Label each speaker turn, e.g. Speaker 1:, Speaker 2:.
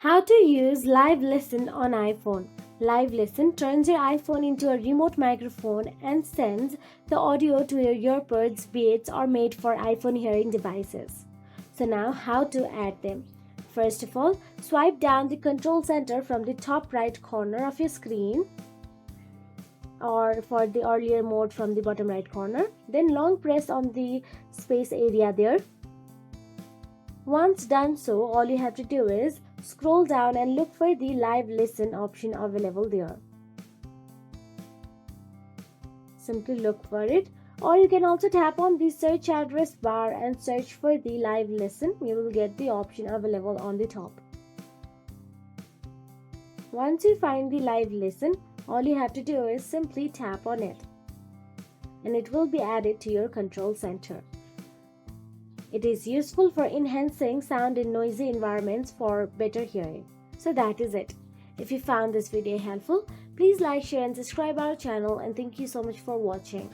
Speaker 1: How to use Live Listen on iPhone. Live Listen turns your iPhone into a remote microphone and sends the audio to your earbuds, Beats, or made for iPhone hearing devices. So now how to add them. First of all, swipe down the control center from the top right corner of your screen, or for the earlier mode from the bottom right corner. Then long press on the space area there. Once done so, all you have to do is scroll down and look for the live listen option available there. Simply look for it, or you can also tap on the search address bar and search for the live listen. You will get the option available on the top. Once you find the live listen, all you have to do is simply tap on it and it will be added to your control center. It is useful for enhancing sound in noisy environments for better hearing. So that is it. If you found this video helpful, please like, share and subscribe our channel, and thank you so much for watching.